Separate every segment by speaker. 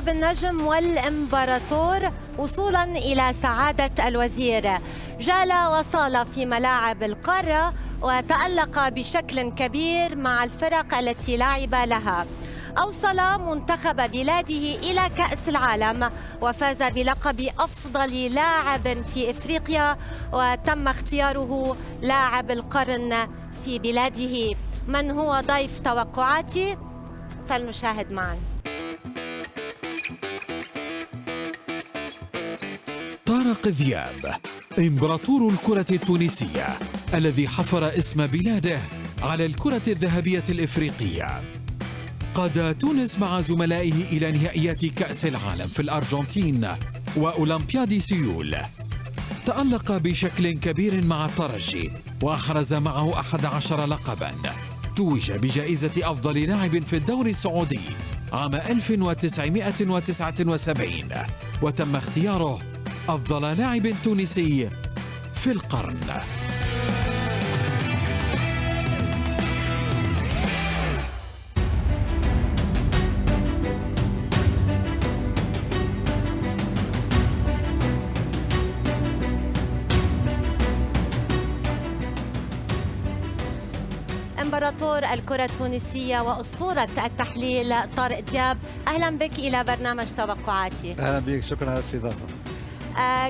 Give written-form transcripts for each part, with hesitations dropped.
Speaker 1: شباب النجم والإمبراطور وصولا إلى سعادة الوزير. جال وصال في ملاعب القارة وتألق بشكل كبير مع الفرق التي لعب لها. أوصل منتخب بلاده إلى كأس العالم وفاز بلقب أفضل لاعب في إفريقيا، وتم اختياره لاعب القرن في بلاده. من هو ضيف توقعاتي؟ فلنشاهد معا.
Speaker 2: طارق ذياب إمبراطور الكرة التونسية الذي حفر اسم بلاده على الكرة الذهبية الإفريقية. قاد تونس مع زملائه إلى نهائيات كأس العالم في الأرجنتين وأولمبياد سيول. تألق بشكل كبير مع الترجي وأحرز معه 11 لقباً. توج بجائزة أفضل لاعب في الدوري السعودي عام 1979 وتم اختياره أفضل لاعب تونسي في القرن.
Speaker 1: إمبراطور الكرة التونسية وأسطورة التحليل طارق ذياب، أهلا بك إلى برنامج توقعاتي.
Speaker 3: أهلا بك، شكرا على الاستضافة.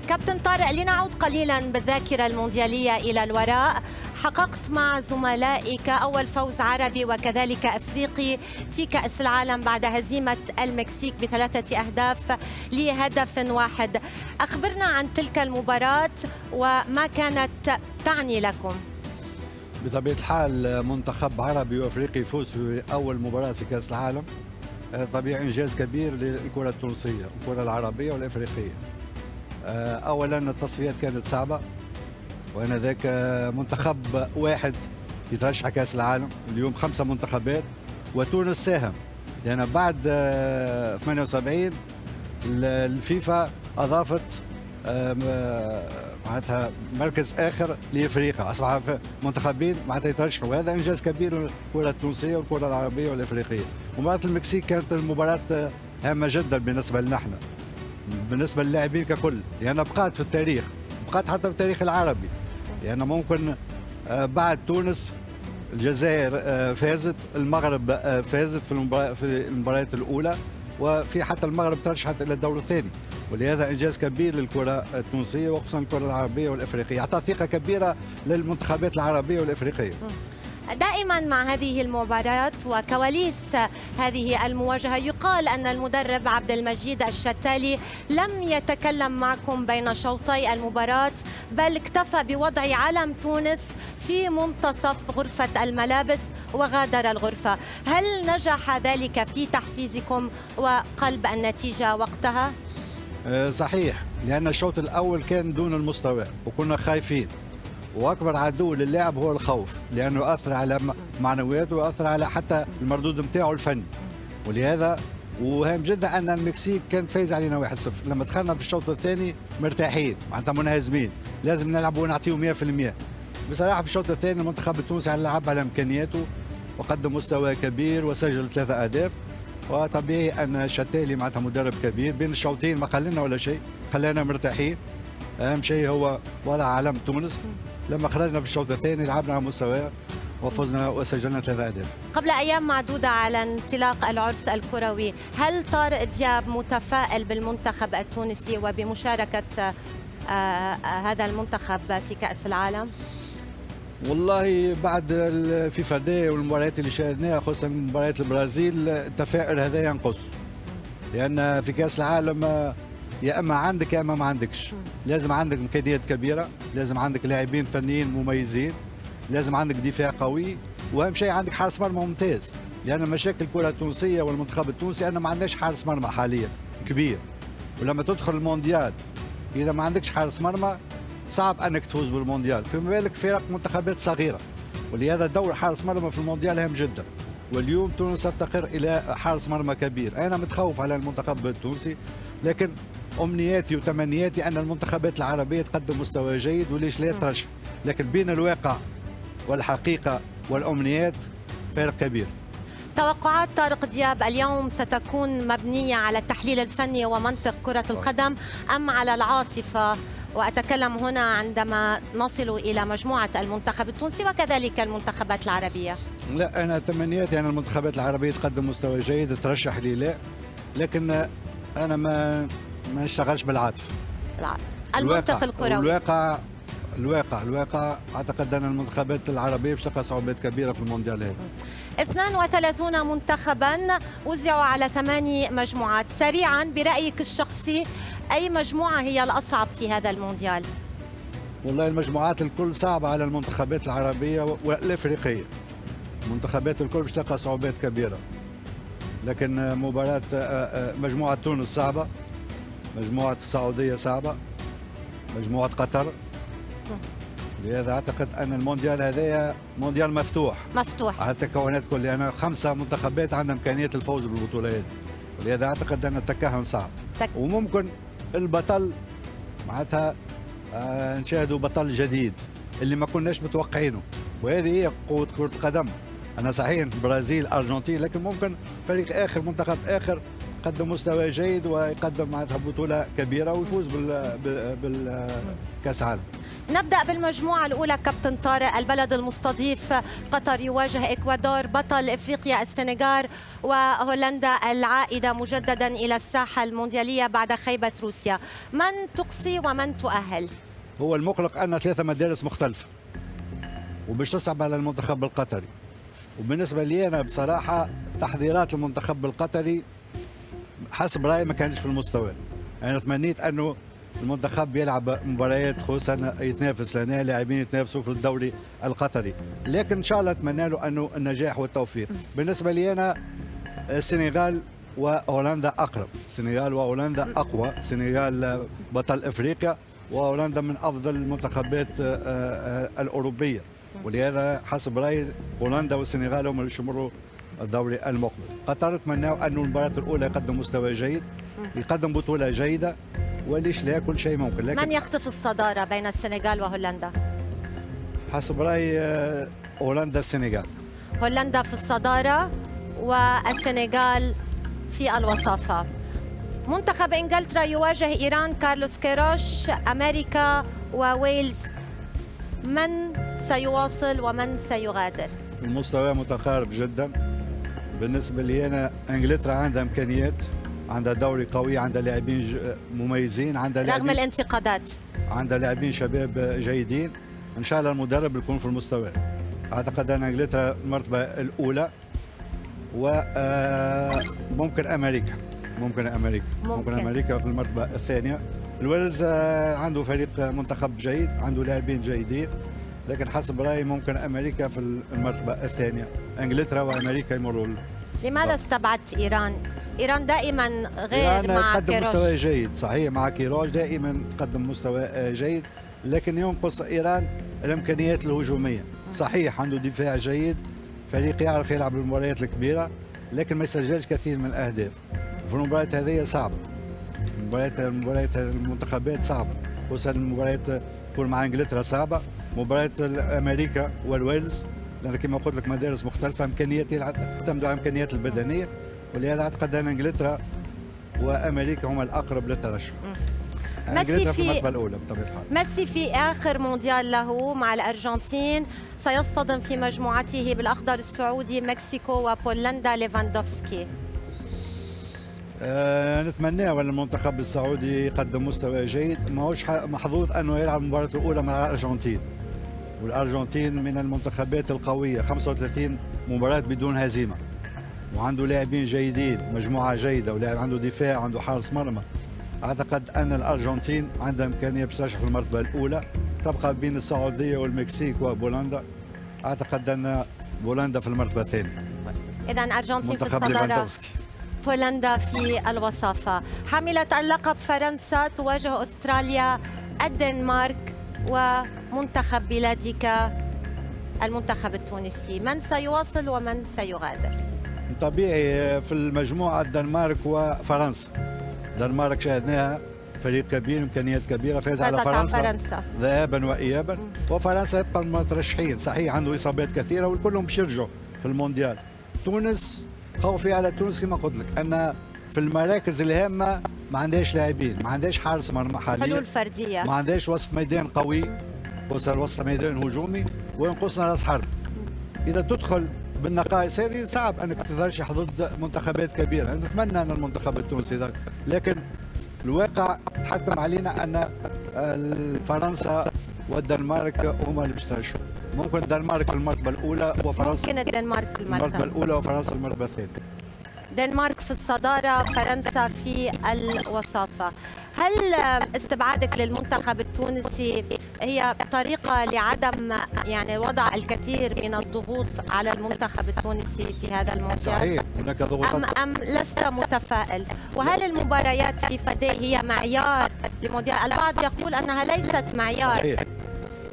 Speaker 1: كابتن طارق، لنعود قليلا بالذاكرة المونديالية إلى الوراء. حققت مع زملائك أول فوز عربي وكذلك أفريقي في كأس العالم بعد هزيمة المكسيك ب3 أهداف لهدف واحد. أخبرنا عن تلك المباراة وما كانت تعني لكم.
Speaker 3: بطبيعة الحال منتخب عربي وأفريقي يفوز في أول مباراة في كأس العالم، طبيعي إنجاز كبير للكرة التونسية، الكرة العربية والأفريقية. أولا التصفيات كانت صعبة، وأنا ذاك منتخب واحد يترشح كأس العالم. اليوم 5 منتخبات وتونس ساهم، لأن بعد 78 الفيفا أضافت معناتها مركز اخر لافريقيا، اصبح منتخبين معناتها يترشحوا، وهذا انجاز كبير للكره التونسيه والكره العربيه والافريقيه. مباراه المكسيك كانت المباراه هامه جدا بالنسبه لنا احنا، بالنسبه للاعبين ككل، لانها بقات في التاريخ، بقات حتى في التاريخ العربي، لان ممكن بعد تونس الجزائر فازت، المغرب فازت في المباريات الاولى، وفي حتى المغرب ترشحت الى الدور الثاني، ولهذا انجاز كبير للكره التونسيه وخصوصا الكره العربيه والافريقيه، يعطى ثقه كبيره للمنتخبات العربيه والافريقيه.
Speaker 1: دائما مع هذه المباريات وكواليس هذه المواجهة يقال أن المدرب عبد المجيد الشتالي لم يتكلم معكم بين شوطي المباراة، بل اكتفى بوضع علم تونس في منتصف غرفة الملابس وغادر الغرفة. هل نجح ذلك في تحفيزكم وقلب النتيجة وقتها؟
Speaker 3: صحيح، لأن الشوط الأول كان دون المستوى وكنا خايفين، واكبر عدو للاعب هو الخوف، لانه اثر على معنوياته واثر على حتى المردود نتاعو الفني. ولهذا وهام جدا ان المكسيك كانت فايز علينا 1-0. لما دخلنا في الشوط الثاني مرتاحين معناتها منهزمين، لازم نلعبوا ونعطيو 100%. بصراحه في الشوط الثاني المنتخب التونسي لعب على امكانياته وقدم مستوى كبير وسجل 3 أهداف. وطبيعي ان الشتالي معناتها مدرب كبير، بين الشوطين ما خلينا ولا شيء، خلانا مرتاحين. اهم شيء هو وضع علم تونس. لما خرجنا في الشوط الثاني لعبنا على مستوى وفزنا وسجلنا 3 أهداف.
Speaker 1: قبل أيام معدودة على انطلاق العرس الكروي، هل طارق ذياب متفائل بالمنتخب التونسي وبمشاركة هذا المنتخب في كأس العالم؟
Speaker 3: والله بعد الفيفا داي والمباريات اللي شاهدناها خصوصا مباريات البرازيل التفاؤل هذا ينقص، لأن في كأس العالم يا اما عندك يا اما ما عندكش. لازم عندك امكانيات كبيره، لازم عندك لاعبين فنيين مميزين، لازم عندك دفاع قوي، واهم شيء عندك حارس مرمى ممتاز، لان مشاكل الكره التونسيه والمنتخب التونسي ان ما عندناش حارس مرمى حاليا كبير. ولما تدخل المونديال اذا ما عندكش حارس مرمى صعب انك تفوز بالمونديال، فما بالك فرق منتخبات صغيره. ولهذا دور حارس مرمى في المونديال هام جدا، واليوم تونس تفتقر الى حارس مرمى كبير. انا متخوف على المنتخب التونسي، لكن امنياتي وتمنياتي ان المنتخبات العربيه تقدم مستوى جيد وليش لا ترشح، لكن بين الواقع والحقيقه والامنيات فرق كبير.
Speaker 1: توقعات طارق دياب اليوم ستكون مبنية على التحليل الفني ومنطق كرة القدم أم على العاطفة؟ وأتكلم هنا عندما نصل إلى مجموعة المنتخب التونسي وكذلك المنتخبات العربية.
Speaker 3: لا، انا تمنياتي ان المنتخبات العربيه تقدم مستوى جيد، ترشح لي لا، لكن انا ما نشتغلش بالعاطفه.
Speaker 1: المنطق الكروي.
Speaker 3: الواقع اعتقد ان المنتخبات العربيه باش تلقى صعوبات كبيره في المونديال هذا.
Speaker 1: 32 منتخبا وزعوا على 8 مجموعات. سريعا برأيك الشخصي أي مجموعة هي الأصعب في هذا المونديال؟
Speaker 3: والله المجموعات الكل صعبه على المنتخبات العربيه والافريقيه. المنتخبات الكل باش تلقى صعوبات كبيره، لكن مباراه مجموعه تونس صعبه، مجموعه السعوديه صعبه، مجموعه قطر. لهذا اعتقد ان المونديال هذايا مونديال مفتوح على التكونات كلها، لان 5 منتخبات عندها امكانيه الفوز بالبطوله هذه، ولهذا اعتقد ان التكهن صعب. وممكن البطل معناتها نشاهدوا بطل جديد اللي ما كناش متوقعينه، وهذه هي قوه كره القدم. انا صحيح البرازيل الارجنتين، لكن ممكن فريق اخر، منتخب اخر يقدم مستوى جيد ويقدم معناتها بطوله كبيره ويفوز بالكاس العالم.
Speaker 1: نبدأ بالمجموعة الأولى كابتن طارق. البلد المستضيف قطر يواجه إكوادور، بطل إفريقيا السنغال، وهولندا العائدة مجددا إلى الساحة المونديالية بعد خيبة روسيا. من تقصي ومن تؤهل؟
Speaker 3: هو المقلق أن 3 مدارس مختلفة وباش تصعب على المنتخب القطري. وبالنسبة لي أنا بصراحة تحضيرات المنتخب القطري حسب رأيي ما كانش في المستوى. أنا تمنيت أنه المنتخب يلعب مباريات، خصوصا يتنافس، لان لاعبين يتنافسوا في الدوري القطري، لكن ان شاء الله اتمنى له انه النجاح والتوفيق. بالنسبه لي انا السنغال وهولندا اقرب، السنغال وهولندا اقوى، السنغال بطل افريقيا وهولندا من افضل المنتخبات الاوروبيه، ولهذا حسب رايي هولندا والسنغال هم اللي يمروا الدوري المقبل. قطر اتمنى انه المباراه الاولى يقدم مستوى جيد، يقدم بطوله جيده، وليش لا، كل شيء ممكن. لكن
Speaker 1: من يخطف الصدارة بين السنغال وهولندا؟
Speaker 3: حسب رأيي هولندا السنغال.
Speaker 1: هولندا في الصدارة والسنغال في الوصافة. منتخب إنجلترا يواجه إيران، كارلوس كيروش، أمريكا وويلز. من سيواصل ومن سيغادر؟
Speaker 3: المستوى متقارب جدا. بالنسبة لي أنا إنجلترا عندها إمكانيات، عندها دوري قوي، عندها لاعبين مميزين، عندها
Speaker 1: رغم الانتقادات
Speaker 3: عندها لاعبين شباب جيدين. ان شاء الله المدرب يكون في المستوى. اعتقد ان انجلترا المرتبه الاولى، وممكن امريكا ممكن امريكا في المرتبه الثانيه. الويلز عنده فريق منتخب جيد، عنده لاعبين جيدين، لكن حسب رايي ممكن امريكا في المرتبه الثانيه. انجلترا وامريكا يمروا.
Speaker 1: لماذا استبعدت ايران؟ ايران دائما غير مع
Speaker 3: تقدم
Speaker 1: كيروش.
Speaker 3: مستوى جيد، صحيح مع كيروش دائما تقدم مستوى جيد، لكن ينقص ايران الامكانيات الهجوميه. صحيح عنده دفاع جيد، فريق يعرف يلعب المباريات الكبيره، لكن ما يسجلش كثير من الاهداف. في المباريات هذه صعبه، مباريات المنتخبات صعبه، خصوصا المباريات تكون مع انجلترا صعبه، مباريات امريكا والويلز، لان كما قلت لك مدارس مختلفه، امكانيات تعتمد على الامكانيات البدنيه، ولهذا اعتقد ان انجلترا وامريكا هما الاقرب للترشح. انجلترا في المرتبه الاولى بطبيعه الحال.
Speaker 1: ميسي في اخر مونديال له مع الارجنتين سيصطدم في مجموعته بالاخضر السعودي مكسيكو وبولندا ليفاندوفسكي.
Speaker 3: نتمنى ان المنتخب السعودي يقدم مستوى جيد، ماهوش محظوظ انه يلعب المباراه الاولى مع الارجنتين، والارجنتين من المنتخبات القويه، 35 مباراه بدون هزيمه، وعنده لاعبين جيدين، مجموعه جيده، ولاعب عنده دفاع، عنده حارس مرمى. اعتقد ان الارجنتين عندها امكانيه باش ترشح في المرتبه الاولى، تبقى بين السعوديه والمكسيك وبولندا. اعتقد ان بولندا في المرتبه الثانيه.
Speaker 1: اذا ارجنتين في الصداره، بولندا في الوصافه. حامله اللقب فرنسا تواجه استراليا، الدنمارك ومنتخب بلادك المنتخب التونسي. من سيواصل ومن سيغادر؟
Speaker 3: طبيعي في المجموعه الدنمارك وفرنسا. الدنمارك شاهدناها فريق كبير، امكانيات كبيره، فاز على فرنسا ذهابا وايابا، وفرنسا يبقى من المترشحين. صحيح عنده اصابات كثيره والكلهم باش يرجعوا في المونديال، تونس خوفي على تونس كما قلت لك ان في المراكز الهامه ما عندهاش لاعبين، ما عندهاش حارس مرمى حاليا،
Speaker 1: حلول فرديه،
Speaker 3: ما عندهاش وسط ميدان قوي، وسط ميدان هجومي، وينقصنا راس حرب. اذا تدخل بالنقائص هذه صعب انك تترشح ضد منتخبات كبيره. نتمنى ان المنتخب التونسي ذاك، لكن الواقع تحكم علينا ان فرنسا والدنمارك هما اللي بيشترشوا. ممكن الدنمارك في المرتبه الاولى وفرنسا
Speaker 1: ممكن الدنمارك في
Speaker 3: المرتبه الاولى وفرنسا المرتبه الثانيه.
Speaker 1: الدنمارك في الصدارة، فرنسا في الوساطة. هل استبعادك للمنتخب التونسي هي طريقة لعدم يعني وضع الكثير من الضغوط على المنتخب التونسي في هذا الموسم؟
Speaker 3: صحيح هناك ضغوطات
Speaker 1: أم لست متفائل؟ وهل المباريات في فدي هي معيار لمونديال؟ البعض يقول أنها ليست معيار.
Speaker 3: صحيح،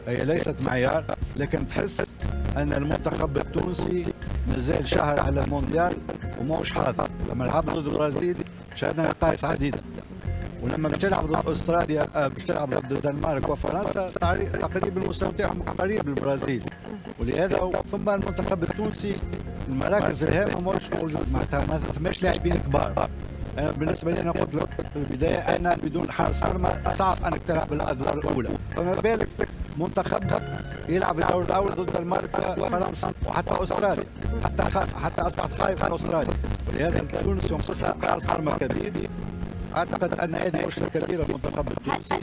Speaker 3: هي ليست معيار، لكن تحس ان المنتخب التونسي مازال شهر على المونديال وماهوش حاضر. لما لعبنا ضد البرازيل شاهدنا نقائص عديده، ولما باش تلعب ضد استراليا باش تلعب ضد الدنمارك وفرنسا تقريبا المستوى تاعهم قريب للبرازيل. ولهذا ثم المنتخب التونسي المراكز الهامه ماهوش موجود، معناتها ما ثماش لاعبين كبار. أنا بالنسبه لي انا قلت لك في البدايه انا بدون حارس مرمى صعب انك تلعب الادوار الاولى، فما بالك منتخبك يلعب الدور الاول ضد الدنمارك وفرنسا وحتى استراليا، حتى اصبحت خايف على استراليا. ولهذا تونس ينقصها حارس مرمى كبير. اعتقد ان هذه مشكله كبيره للمنتخب التونسي.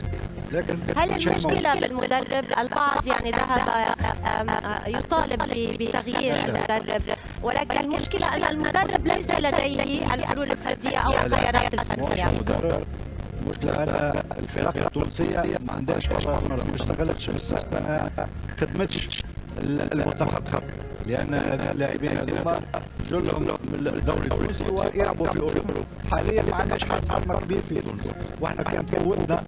Speaker 3: لكن
Speaker 1: هل المشكله بالمدرب؟ البعض يعني ذهب يطالب بتغيير المدرب، ولكن المشكله ان المدرب ليس لديه الحلول الفرديه او الخيارات الفرديه.
Speaker 3: المشكلة أن الفرق التونسية ما عندهاش حراس مرمى، ما اشتغلتش ما خدمتش المنتخب، لأن اللاعبين هذوما جلهم من الدوري التونسي ويلعبوا في أوروبا. حاليا ما عندناش حارس مرمى كبير في تونس، واحنا كان ودنا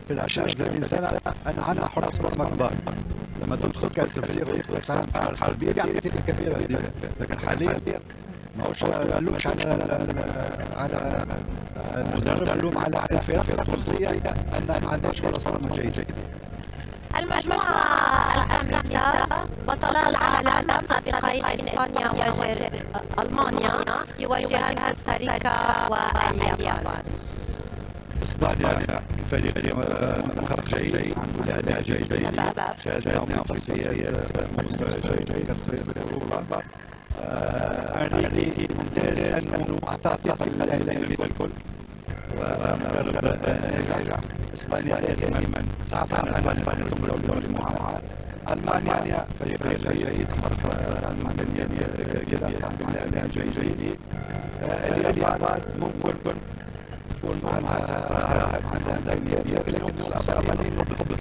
Speaker 3: في العشرة 30 سنة أن عندنا حراس مرمى كبار. لما تدخل كأس الفريق وكأس العالم حارس كبير يعطي ثقة كبيرة جدا، لكن حاليا ماهوش ملومش على المدرب، ملوم على الفرق التونسية أن ما عندهاش حراس مرمى جيد.
Speaker 1: المجموعة الخامسة بطل العالم سابقين إسبانيا وألمانيا يواجهان كوستاريكا واليابان.
Speaker 3: إسبانيا فريق منتخب جيد، عنده أداء جيد، شاهدناهم في تصفيات مستوى جيد في كأس أوروبا. أنريكي ممتاز أنه أعطى ثقة للاعبين الكل ومدرب ناجح. إسبانيا دائما صعب على إسبانيا تمر المجموعة. ألمانيا فريق جيد، ألمانيا كده عندهم أداء جيد. اليابان ممكن تكون عندها إمكانيات لهم الألمانيين بالكرة.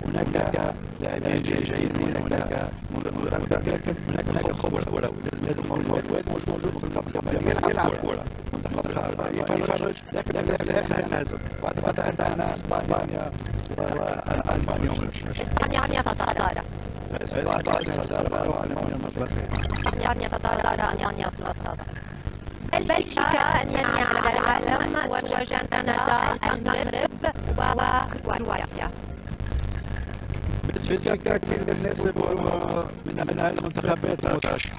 Speaker 3: هناك لاعبين جيدين، هناك هناك خبرة، لازم موجود مش موجود في المنتخب يلعب كرة، منتخب يفرج، لكن في الآخر ينهزم. واعتقد أن اسبانيا والمانيا
Speaker 1: اسبانيا يتصدر. اسبانيا يتصدر، ألمانيا في الوسط. بلجيكا الثانية على العالم وتواجه كندا، المغرب وكرواتيا.
Speaker 3: بلجيكا كثير الناس يقولوا من المنتخبات المترشحة.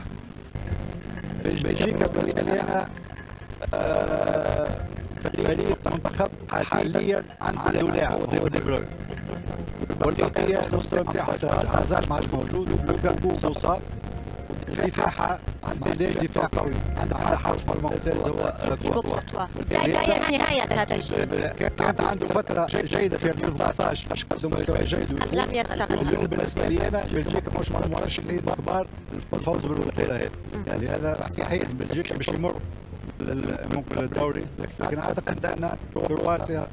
Speaker 3: بلجيكا بالنسبة لي أنا فريق منتخب حاليا عنده لاعب هو دي بروين. والبقية المستوى بتاعه هازارد ما عادش موجود، ولوكاكو مصاب، دفاعها ما عندهاش دفاع قوي، عندها حارس مرمى ممتاز هو كورتوا.
Speaker 1: لا نهاية هذا الشيء.
Speaker 3: كانت عنده فترة جيدة في 2014 باش قدم مستوى جيد ويفوز.
Speaker 1: لم يستغل.
Speaker 3: اليوم بالنسبة لي أنا بلجيكا مش من المرشحين الكبار الفوز بالبطولة هذه. يعني هذا صحيح بلجيكا باش يمر ممكن الدوري، لكن أعتقد أن كرواتيا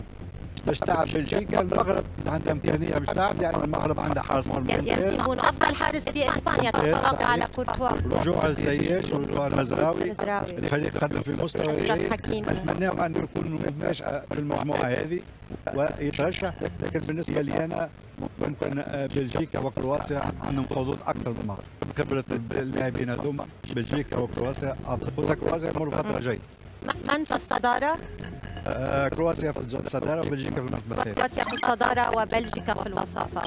Speaker 3: باش تلعب بلجيكا. المغرب عندها إمكانية باش تلعب، يعني المغرب عندها حارس مرمى
Speaker 1: يكون أفضل حارس في إسبانيا تتفوق على كورتوا.
Speaker 3: رجوع الزياش ورجوع المزراوي، الفريق قدم في مستوى جيد. نتمناهم أن يكونوا ناشئة في المجموعة هذه ويترشح، لكن بالنسبة لي أنا ممكن بلجيكا وكرواتيا عندهم حظوظ أكثر من المغرب. خبرة اللاعبين هذوما بلجيكا وكرواتيا أفضل. كرواتيا تمر فترة جيدة.
Speaker 1: من في الصدارة؟
Speaker 3: كرواتيا في الصداره وبلجيكا في المرتبه الثانيه.
Speaker 1: كرواتيا في الصدارة وبلجيكا في الوصافة.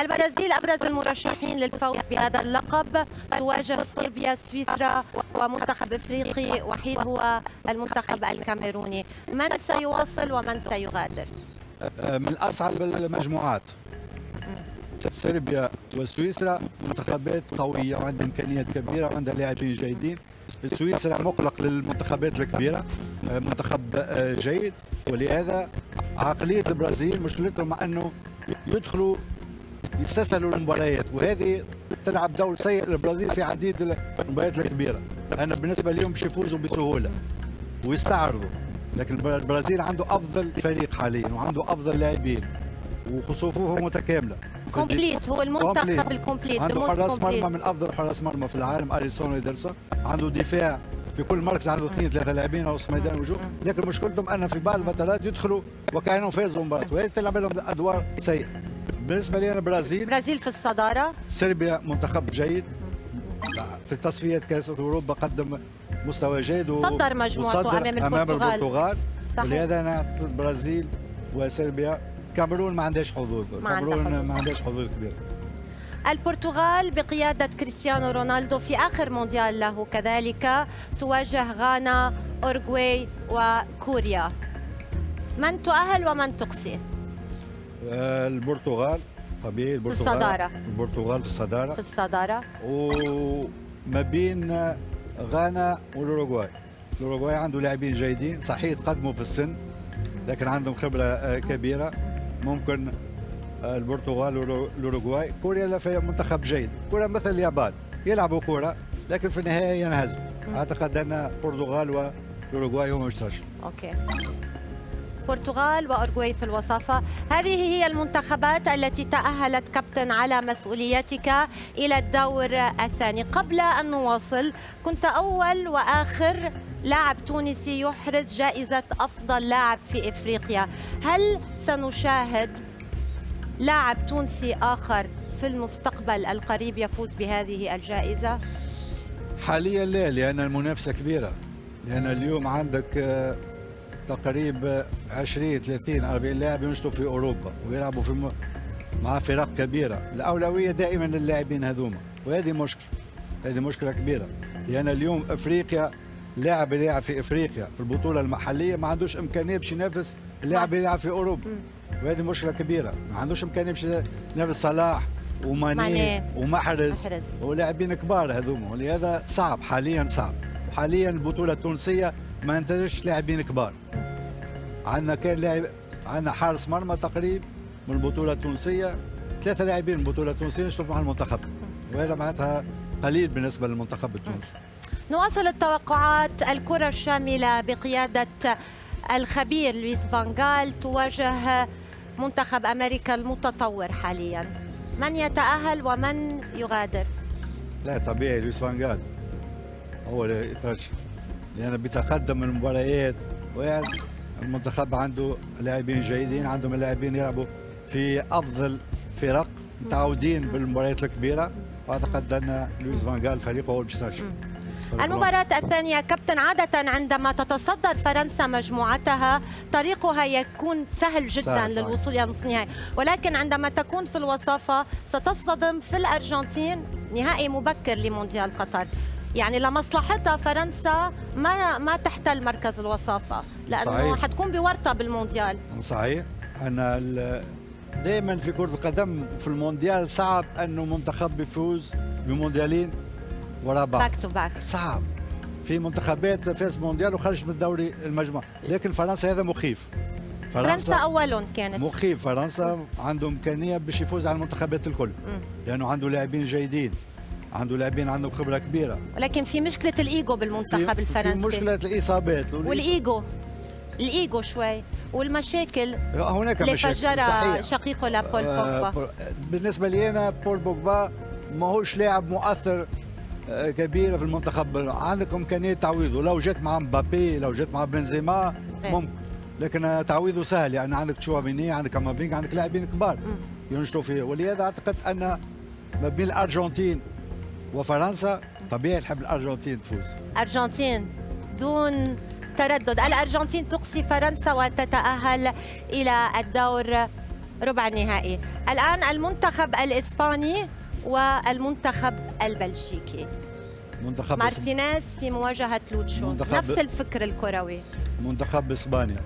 Speaker 1: البرازيل أبرز المرشحين للفوز بهذا اللقب، تواجه صربيا، سويسرا ومنتخب إفريقي وحيد هو المنتخب الكاميروني. من سيواصل ومن سيغادر؟
Speaker 3: من اصعب المجموعات. صربيا وسويسرا منتخبات قويه وعندها امكانيات كبيره وعندها لاعبين جيدين. سويسرا مقلق للمنتخبات الكبيره، منتخب جيد، ولهذا عقليه البرازيل مشكلتهم مع انه يدخلوا يستسهلوا المباريات، وهذه تلعب دور سيء للبرازيل في عديد المباريات الكبيره. انا بالنسبه لهم باش يفوزوا بسهوله ويستعرضوا، لكن البرازيل عنده افضل فريق حاليا وعنده افضل لاعبين وصفوفه متكامله.
Speaker 1: كومبليت، هو المنتخب الكومبليت،
Speaker 3: عنده حراس مرمى من افضل حراس مرمى في العالم، اليسون وإيدرسون، عنده دفاع في كل مركز عنده 2 3 لاعبين او ميدان وجوه، لكن مشكلتهم ان في بعض الفترات يدخلوا وكانوا فازوا مباراه، وهذه تلعب لهم ادوار سيئه. بالنسبه لي انا
Speaker 1: البرازيل في الصدارة.
Speaker 3: صربيا منتخب جيد في تصفيات كاس اوروبا، قدم مستوى جيد
Speaker 1: صدر مجموعته امام البرتغال.
Speaker 3: ولهذا انا البرازيل وصربيا. كاميرون ما عندهاش حظوظ، كاميرون ما عندهاش حظوظ كبيره.
Speaker 1: البرتغال بقيادة كريستيانو رونالدو في آخر مونديال له كذلك تواجه غانا، أورغواي وكوريا. من تؤهل ومن تقصي؟
Speaker 3: البرتغال طبيعي، البرتغال
Speaker 1: في الصدارة.
Speaker 3: البرتغال في الصدارة
Speaker 1: في الصدارة،
Speaker 3: وما بين غانا والأوروغواي. الأوروغواي عنده لاعبين جيدين، صحيح تقدموا في السن لكن عندهم خبرة كبيرة. ممكن البرتغال والأوروغواي. كوريا لا في منتخب جيد، كوريا مثل اليابان يلعبوا كورة لكن في النهاية ينهزموا. أعتقد أن البرتغال والأوروغواي هم يشترشوا.
Speaker 1: أوكي. البرتغال وأورغواي في الوصافة. هذه هي المنتخبات التي تأهلت كابتن على مسؤوليتك إلى الدور الثاني. قبل أن نواصل، كنت أول وآخر لاعب تونسي يحرز جائزة أفضل لاعب في إفريقيا. هل سنشاهد لاعب تونسي آخر في المستقبل القريب يفوز بهذه الجائزة؟
Speaker 3: حاليا لا، لأن المنافسة كبيرة، لأن اليوم عندك تقريبا 20 30 40 لاعب ينشطوا في اوروبا ويلعبوا في مع فرق كبيره. الاولويه دائما للاعبين هذوما، وهذه مشكله، هذه مشكله كبيره، لان اليوم افريقيا لاعب يلعب في افريقيا في البطوله المحليه ما عندوش امكانيه باش ينافس اللاعب يلعب في اوروبا، وهذه مشكله كبيره. ما عندوش امكانيه باش ينافس صلاح وماني ومحرز ولاعبين كبار هذوما، ولهذا صعب حاليا، صعب. وحاليا البطوله التونسيه ما ننتجش لاعبين كبار. عندنا كان لاعب، عندنا حارس مرمى تقريبا من البطوله التونسيه، 3 لاعبين من البطوله التونسيه يشتغلوا مع المنتخب، وهذا معناتها قليل بالنسبه للمنتخب التونسي.
Speaker 1: نواصل التوقعات. الكرة الشاملة بقيادة الخبير لويس فان غال تواجه منتخب أمريكا المتطور حاليا. من يتأهل ومن يغادر؟
Speaker 3: لا طبيعي لويس فان غال هو اللي يترشح، لأن بيتقدم المباريات، المنتخب عنده لاعبين جيدين، عندهم لاعبين يلعبوا في أفضل فرق، متعودين بالمباريات الكبيرة، وأعتقد أن لويس فان غال فريقه هو اللي بيترشح.
Speaker 1: المباراة الثانية كابتن، عادة عندما تتصدر فرنسا مجموعتها طريقها يكون سهل جدا للوصول إلى نصف النهائي، ولكن عندما تكون في الوصافة ستصطدم في الأرجنتين، نهائي مبكر لمونديال قطر. يعني لمصلحتها فرنسا ما تحتل مركز الوصافة، لأنه صحيح. حتكون بورطة بالمونديال.
Speaker 3: صحيح. أنا دائما في كرة القدم في المونديال صعب أنه منتخب يفوز بمونديالين ورا بعض،
Speaker 1: باك تو باك،
Speaker 3: صعب. في منتخبات فاز مونديال وخرج من الدوري المجموعة، لكن فرنسا هذا مخيف.
Speaker 1: فرنسا أول كانت
Speaker 3: مخيف. فرنسا عنده إمكانية باش يفوز على المنتخبات الكل، لأنه عنده لاعبين جيدين، عنده لاعبين عندهم خبرة كبيرة،
Speaker 1: ولكن في مشكلة الإيجو بالمنتخب الفرنسي،
Speaker 3: في مشكلة الإصابات
Speaker 1: والإيجو شوي، والمشاكل
Speaker 3: هناك
Speaker 1: اللي
Speaker 3: مشاكل
Speaker 1: فجرها شقيقه لبول بوجبا.
Speaker 3: بالنسبة لي أنا بول بوجبا ماهوش لاعب مؤثر كبيرة في المنتخب، عندك إمكانية تعويضه، لو جات مع مبابي، لو جات مع بنزيما ممكن، لكن تعويضه سهل، يعني عندك تشواميني، عندك كامافينغ، عندك لاعبين كبار ينشطوا فيه. ولهذا أعتقد أن ما بين الأرجنتين وفرنسا طبيعي تحب الأرجنتين تفوز.
Speaker 1: أرجنتين دون التردد. الأرجنتين تقصي فرنسا وتتأهل إلى الدور ربع النهائي. الآن المنتخب الإسباني والمنتخب البلجيكي.
Speaker 3: منتخب
Speaker 1: مارتينيز في مواجهة لوتشو، نفس الفكر الكروي.
Speaker 3: منتخب اسبانيا،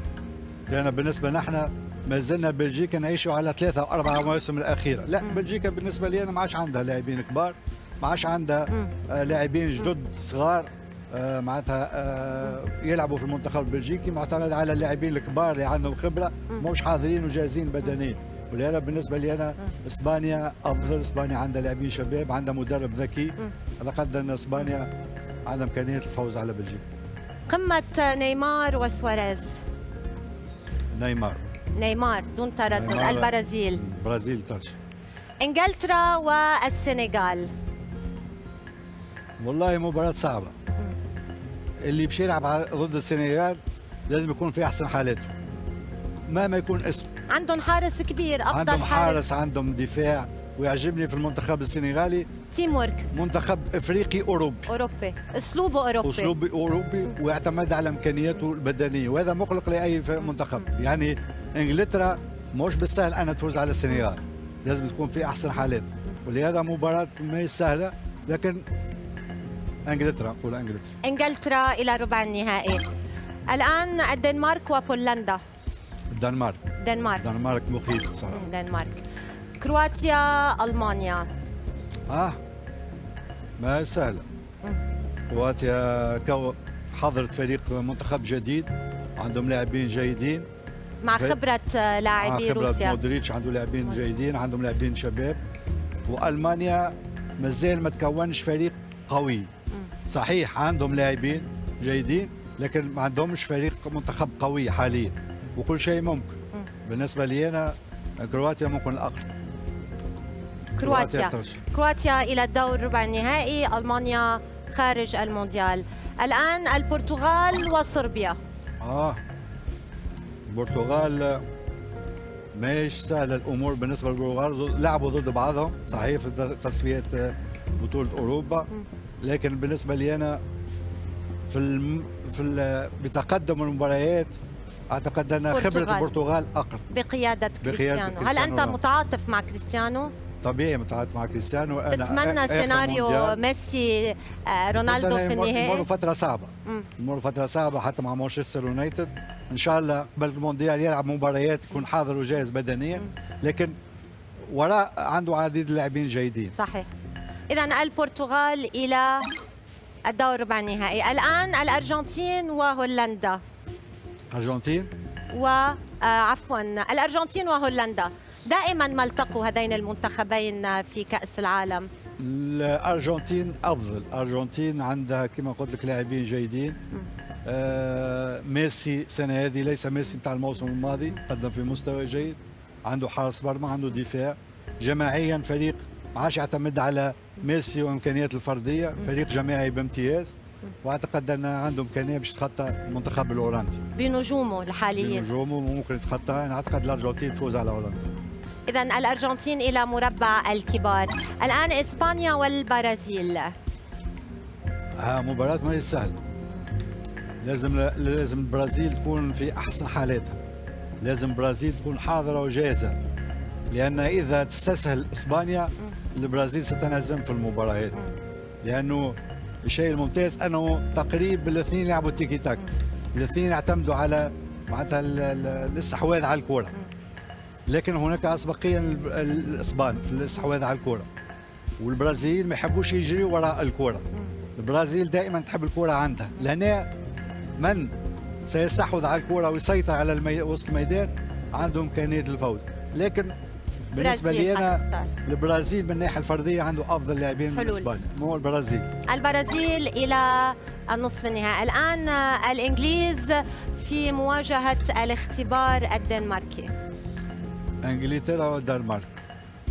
Speaker 3: لأن بالنسبة نحن ما زلنا بلجيكا نعيشوا على 3 أو 4 مواسم الأخيرة. لا، بلجيكا بالنسبة لي أنا ما عادش عندها لاعبين كبار، ما عادش عندها لاعبين جدد صغار معناتها يلعبوا في المنتخب البلجيكي، معتمد على اللاعبين الكبار اللي عندهم خبرة مش حاضرين وجاهزين بدنيا. ولهذا بالنسبة لي أنا إسبانيا أفضل. إسبانيا عندها لاعبين شباب، عندها مدرب ذكي، على قد أن إسبانيا عندها إمكانية الفوز على بلجيكا.
Speaker 1: قمة نيمار وسواريز. نيمار دون تردد. البرازيل.
Speaker 3: البرازيل ترشح.
Speaker 1: انجلترا والسنغال.
Speaker 3: والله مباراة صعبة. اللي بيمشي يلعب ضد السنغال لازم يكون في احسن حالاته، ما يكون اسم.
Speaker 1: عندهم حارس كبير، افضل
Speaker 3: عندهم حارس، عندهم دفاع، ويعجبني في المنتخب السنغالي
Speaker 1: تيم ورك.
Speaker 3: منتخب افريقي اوروبي،
Speaker 1: اسلوبه اوروبي،
Speaker 3: ويعتمد على امكانياته البدنيه، وهذا مقلق لاي منتخب. يعني انجلترا مش بالسهل ان تفوز على السنغال، لازم تكون في احسن حالات، ولهذا مباراه ما هي سهله، لكن انجلترا نقول
Speaker 1: انجلترا الى ربع النهائي. الان الدنمارك وبولندا.
Speaker 3: الدنمارك مخيف صراحه.
Speaker 1: الدنمارك. كرواتيا المانيا.
Speaker 3: ما هي سهله. كرواتيا حضرت فريق منتخب جديد، عندهم لاعبين جيدين
Speaker 1: مع خبره لاعبي روسيا.
Speaker 3: مودريتش عنده لاعبين جيدين، عندهم لاعبين شباب. والمانيا مازال ما تكونش فريق قوي. صحيح عندهم لاعبين جيدين، لكن ما عندهمش فريق منتخب قوي حاليا، وكل شيء ممكن. بالنسبه لي انا كرواتيا ممكن الاقرب.
Speaker 1: كرواتيا الى الدور ربع النهائي، المانيا خارج المونديال. الان البرتغال وصربيا.
Speaker 3: البرتغال مش سهله الامور بالنسبه للبرتغال، لعبوا ضد بعضهم صحيح في تصفيات بطوله اوروبا، لكن بالنسبه لي انا بتقدم المباريات اعتقد ان خبره البرتغال اقرب
Speaker 1: بقياده كريستيانو. هل انت متعاطف مع كريستيانو؟
Speaker 3: طبيعي متعاطف مع كريستيانو. أنا
Speaker 1: تتمنى سيناريو ميسي رونالدو في النهائي؟
Speaker 3: يمر فتره صعبه حتى مع مانشستر يونايتد. ان شاء الله قبل المونديال يلعب مباريات يكون حاضر وجاهز بدنيا، لكن وراء عنده عديد اللاعبين جيدين.
Speaker 1: صحيح. إذا البرتغال إلى الدور ربع النهائي. الآن الأرجنتين وهولندا. الأرجنتين وهولندا. دائما ما التقوا هذين المنتخبين في كأس العالم.
Speaker 3: الأرجنتين أفضل. الأرجنتين عندها كما قلت لك لاعبين جيدين. ميسي السنة هذه ليس ميسي بتاع الموسم الماضي، قدم في مستوى جيد، عنده حارس مرمى، عنده دفاع. جماعيا فريق ما عادش يعتمد على ميسي وامكانيات الفرديه، فريق جماعي بامتياز، واعتقد ان عنده امكانيه باش تخطى المنتخب الهولندي
Speaker 1: بنجومه الحاليين.
Speaker 3: بنجومه ممكن يتخطى. انا اعتقد الارجنتين تفوز على هولندا.
Speaker 1: اذا الارجنتين الى مربع الكبار. الان اسبانيا والبرازيل.
Speaker 3: مباراه ما هي سهله. لازم البرازيل تكون في احسن حالاتها، لازم البرازيل تكون حاضره وجاهزه، لأن إذا تستسهل إسبانيا البرازيل ستنهزم في المباريات. لأنه الشيء الممتاز أنه تقريبا الاثنين يلعبوا تيكي تاك، الاثنين يعتمدوا على معناتها الاستحواذ على الكرة، لكن هناك أسبقية للإسبان في الاستحواذ على الكرة، والبرازيل ما يحبوش يجريوا وراء الكرة. البرازيل دائما تحب الكرة عندها، لأن من سيستحوذ على الكرة ويسيطر على وسط الميدان عنده إمكانية الفوز. لكن بالنسبة لي أنا البرازيل من الناحية الفردية عنده أفضل لاعبين من إسبانيا، مو البرازيل
Speaker 1: إلى النصف النهائي. الآن الإنجليز في مواجهة الاختبار الدنماركي.
Speaker 3: إنجلترا والدنمارك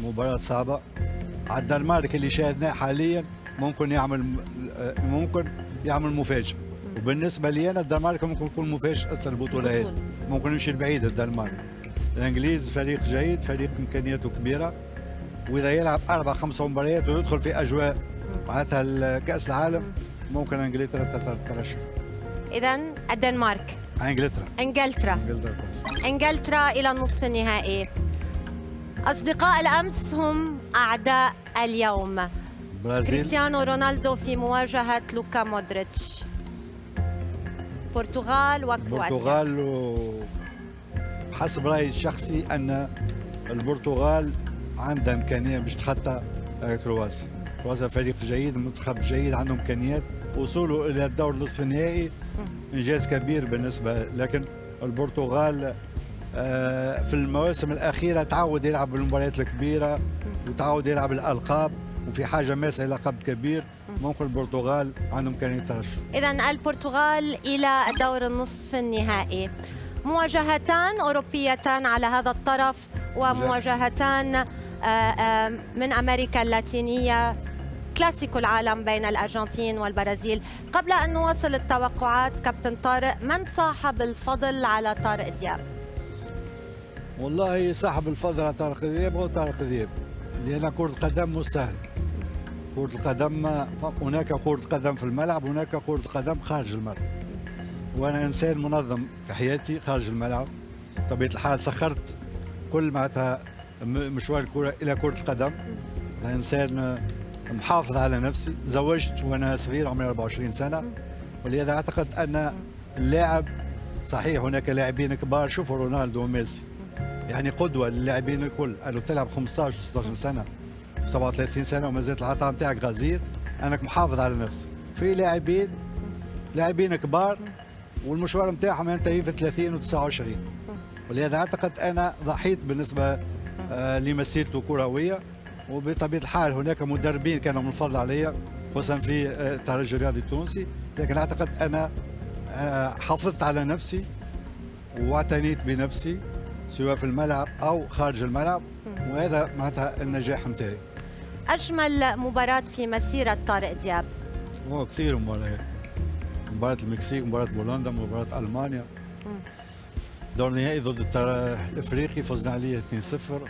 Speaker 3: مباراة صعبة. على الدنمارك اللي شاهدناه حاليا ممكن يعمل مفاجأة، وبالنسبة لي أنا الدنمارك ممكن يكون مفاجأة البطولة هذه، ممكن يمشي لبعيد الدنمارك. الانجليز فريق جيد، فريق امكانياته كبيره، واذا يلعب 4-5 مباريات ويدخل في اجواء معناتها كاس العالم ممكن انجلترا تترشح.
Speaker 1: اذا الدنمارك.
Speaker 3: انجلترا.
Speaker 1: انجلترا. انجلترا الى النصف النهائي. اصدقاء الامس هم اعداء اليوم.
Speaker 3: برازيل.
Speaker 1: كريستيانو رونالدو في مواجهه لوكا مودريتش. البرتغال وكرواتيا.
Speaker 3: البرتغال حسب رايي الشخصي ان البرتغال عندها امكانيه باش تخطى كرواتيا. كرواتيا فريق جيد، منتخب جيد، عنده امكانيات. وصوله الى الدور نصف النهائي انجاز كبير بالنسبه، لكن البرتغال في المواسم الاخيره تعود يلعب بالمباريات الكبيره وتعود يلعب الالقاب، وفي حاجه ماسه الى لقب كبير. ممكن البرتغال عنده امكانيه الترشح.
Speaker 1: اذا البرتغال الى الدور النصف النهائي. مواجهتان اوروبيتان على هذا الطرف ومواجهتان من امريكا اللاتينيه. كلاسيكو العالم بين الارجنتين والبرازيل. قبل ان نواصل التوقعات كابتن طارق، من صاحب الفضل على طارق ذياب؟
Speaker 3: والله صاحب الفضل على طارق ذياب هو طارق ذياب، لان كرة القدم مش سهل. كرة القدم هناك كرة قدم في الملعب، هناك كرة قدم خارج الملعب. وانا انسان منظم في حياتي خارج الملعب. بطبيعة الحال سخرت كل معناتها مشوار الكرة الى كرة القدم. أنا انسان محافظ على نفسي، تزوجت وانا صغير عمري 24 سنة، ولهذا اعتقد ان اللاعب صحيح هناك لاعبين كبار، شوفوا رونالدو وميسي يعني قدوة للاعبين الكل. أنه تلعب 15 16 سنة 37 سنة وما زالت العطاء نتاعك غزير، أنك محافظ على نفسك. في لاعبين كبار والمشوار نتاعهم ينتهي في 30 و 29، ولهذا أعتقد أنا ضحيت بالنسبة لمسيرته الكروية. وبطبيعة الحال هناك مدربين كانوا من الفضل علي، خصوصا في الترجي الرياضي التونسي، لكن أعتقد أنا حافظت على نفسي واعتنيت بنفسي سواء في الملعب أو خارج الملعب، وهذا معناتها النجاح نتاعي.
Speaker 1: أجمل مباراة في مسيرة طارق ذياب؟
Speaker 3: كثير مباريات. مباراة المكسيك، مباراة بولندا، مباراة ألمانيا. دور النهائي ضد الإفريقي فزنا عليه 2-0.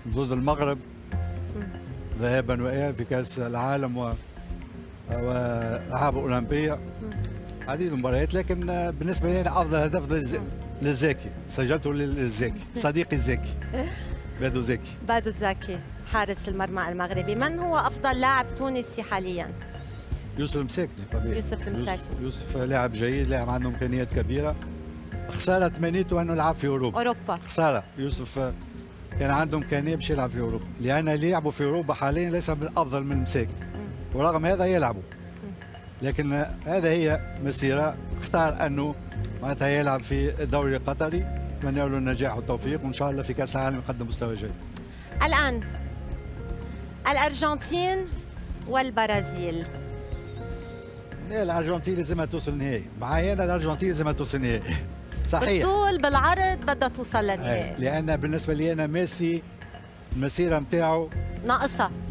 Speaker 3: ضد المغرب ذهابا وإيابا في كأس العالم والألعاب الأولمبية. عديد المباريات، لكن بالنسبة لي أنا أفضل هدف للزاكي سجلته للزاكي صديقي الزاكي بادو زاكي
Speaker 1: حارس المرمى المغربي. من هو أفضل لاعب تونسي حاليا؟
Speaker 3: يوسف المساكني طبيعي. يوسف لاعب جيد، لاعب عنده إمكانيات كبيرة. خسارة تمنيته أنه يلعب في أوروبا. خسارة. يوسف كان عنده إمكانية باش يلعب في أوروبا، لأن اللي يلعبوا في أوروبا حاليا ليس بالأفضل من المساكن، ورغم هذا يلعبوا. لكن هذا هي مسيرة، اختار أنه معناتها يلعب في الدوري القطري. نتمنى له النجاح والتوفيق، وإن شاء الله في كأس العالم يقدم مستوى جيد.
Speaker 1: الآن الأرجنتين والبرازيل.
Speaker 3: الأرجنتين لازم توصل النهائي، معايا أنا الأرجنتين لازم توصل النهائي. صحيح.
Speaker 1: بالطول بالعرض بدها توصل للنهائي.
Speaker 3: لأن بالنسبة لي أنا ميسي المسيرة نتاعو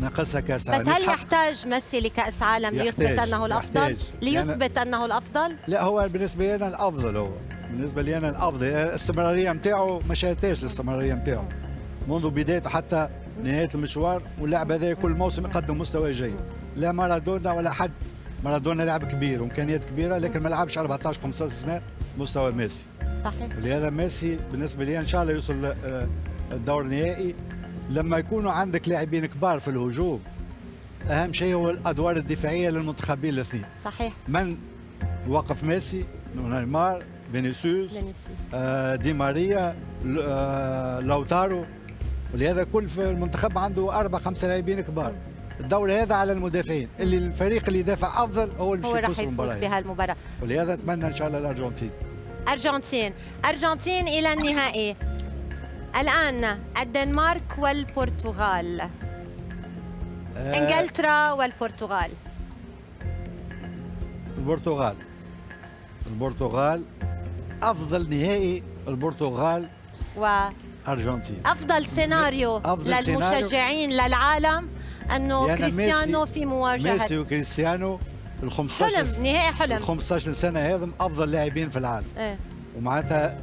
Speaker 3: ناقصها كأس عالم.
Speaker 1: بس هل يحتاج ميسي لكأس عالم ليثبت أنه الأفضل؟ ليثبت أنه الأفضل؟
Speaker 3: لا، هو بالنسبة لي أنا الأفضل. هو بالنسبة لي أنا الأفضل. الاستمرارية نتاعو ما شاتاش الاستمرارية نتاعو منذ بدايته حتى نهاية المشوار، واللاعب هذا كل موسم يقدم مستوى جيد. لا مارادونا ولا حد. مارادونا لاعب كبير وإمكانيات كبيرة، لكن ما لعبش 14 15 سنة مستوى ميسي.
Speaker 1: صحيح.
Speaker 3: ولهذا ميسي بالنسبة لي إن شاء الله يوصل الدور النهائي. لما يكونوا عندك لاعبين كبار في الهجوم، اهم شيء هو الادوار الدفاعيه للمنتخبين الاثنين.
Speaker 1: صحيح.
Speaker 3: من وقف ميسي، نيمار، فينيسيوس، دي ماريا، لوتارو. ولهذا كل في المنتخب عنده 4 5 لاعبين كبار. الدور هذا على المدافعين، اللي الفريق اللي يدافع افضل هو اللي
Speaker 1: راح يفوز بهالمباراه.
Speaker 3: ولهذا اتمنى ان شاء الله الارجنتين.
Speaker 1: ارجنتين الى النهائي. الآن الدنمارك والبرتغال. انجلترا والبرتغال.
Speaker 3: البرتغال أفضل نهائي. البرتغال وأرجنتين.
Speaker 1: أفضل سيناريو للمشجعين للعالم أنه كريستيانو في مواجهة
Speaker 3: ميسي وكريستيانو.
Speaker 1: نهائي حلم.
Speaker 3: 15 سنة هذم أفضل لاعبين في العالم. ومعناتها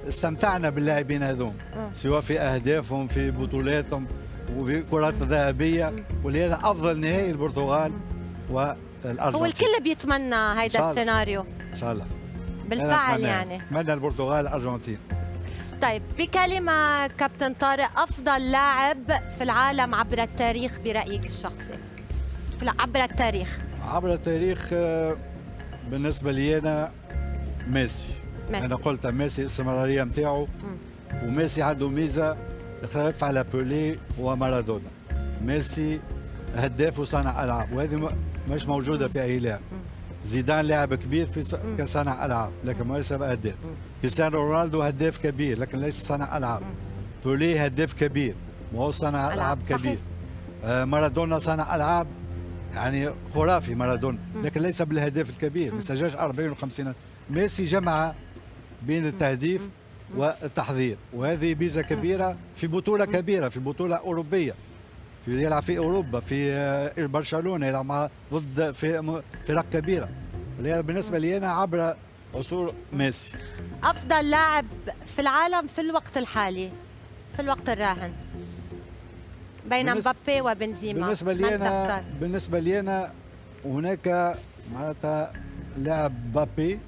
Speaker 3: استمتعنا باللاعبين هذوم، سواء في أهدافهم، في بطولاتهم، وفي كرات ذهبية. ولهذا أفضل نهائي البرتغال والأرجنتين.
Speaker 1: هو الكل بيتمنى هيدا السيناريو
Speaker 3: إن شاء الله.
Speaker 1: بالفعل يعني.
Speaker 3: أتمنى البرتغال الأرجنتين.
Speaker 1: طيب بكلمة كابتن طارق، أفضل لاعب في العالم عبر التاريخ برأيك الشخصي؟ عبر التاريخ.
Speaker 3: عبر التاريخ بالنسبة لي أنا ميسي. أنا قلت ميسي الاستمرارية متاعه، وميسي عنده ميزة اختلف على بولي ومارادونا. ميسي هداف وصانع ألعاب، وهذه مش موجودة في أي لاعب. زيدان لاعب كبير في كصانع ألعاب لكن ليس هداف. كريستيانو رونالدو هداف كبير لكن ليس صانع ألعاب. بولي هداف كبير وهو صانع ألعاب كبير. مارادونا صانع ألعاب يعني خرافي مارادونا، لكن ليس بالهداف الكبير، ما سجلش 40 و50. ميسي جمع بين التهديف والتحضير، وهذه ميزه كبيره في بطوله كبيره، في بطوله اوروبيه، يلعب في اوروبا، في برشلونه يلعب ضد في فرق كبيره. بالنسبه لي انا عبر عصور ميسي.
Speaker 1: افضل لاعب في العالم في الوقت الحالي، في الوقت الراهن، بين مبابي وبنزيما.
Speaker 3: بالنسبه لي انا هناك معناتها لاعب مبابي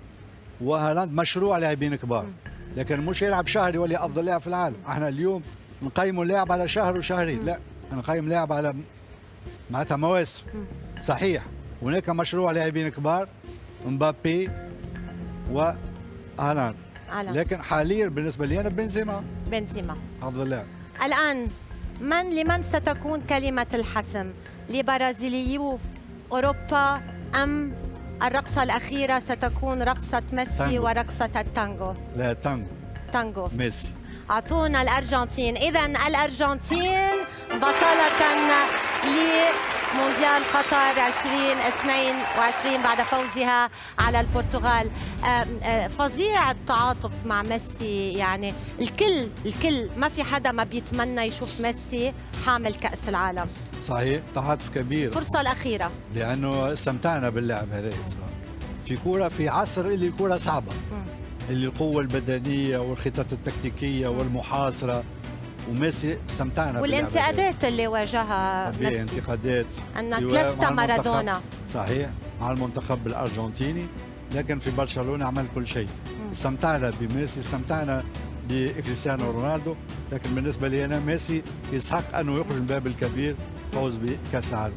Speaker 3: وهالاند مشروع لاعبين كبار، لكن مش يلعب شهر يولي افضل لاعب في العالم. احنا اليوم نقيموا اللاعب على شهر وشهرين، لا نقيم لاعب على معناتها مواسم. صحيح هناك مشروع لاعبين كبار مبابي وهالاند، لكن حاليا بالنسبه لي انا بنزيما افضل لاعب.
Speaker 1: الان لمن ستكون كلمه الحسم؟ لبرازيليو اوروبا ام الرقصة الأخيرة ستكون رقصة ميسي تانجو. ورقصة التانجو؟
Speaker 3: لا تانجو ميسي.
Speaker 1: أعطونا الأرجنتين. إذن الأرجنتين بطلة لمونديال قطر 2022 بعد فوزها على البرتغال. فظيع التعاطف مع ميسي، يعني الكل ما في حدا ما بيتمنى يشوف ميسي حامل كأس العالم.
Speaker 3: صحيح تعاطف كبير.
Speaker 1: الفرصة الأخيرة
Speaker 3: لأنه استمتعنا باللعب هذا في كورة، في عصر اللي الكورة صعبة، اللي القوة البدنية والخطط التكتيكية والمحاصرة، وميسي استمتعنا
Speaker 1: والانتقادات اللي واجهها ميسي.
Speaker 3: انتقادات
Speaker 1: أنك لست مارادونا.
Speaker 3: صحيح مع المنتخب الأرجنتيني، لكن في برشلونة عمل كل شيء. استمتعنا بميسي، استمتعنا بكريستيانو رونالدو، لكن بالنسبة لي أنا ميسي يستحق أنه يخرج من الباب الكبير، فوز بكأس العالم.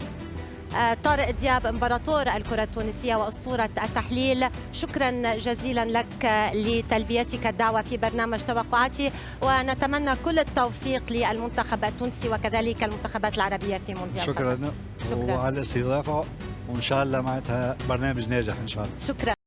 Speaker 1: طارق دياب امبراطور الكرة التونسية وأسطورة التحليل، شكرا جزيلا لك لتلبيتك الدعوة في برنامج توقعاتي، ونتمنى كل التوفيق للمنتخب التونسي وكذلك المنتخبات العربية في مونديال.
Speaker 3: شكرا وعلى الاستضافة، وإن شاء الله معناتها برنامج ناجح إن شاء الله.
Speaker 1: شكرا.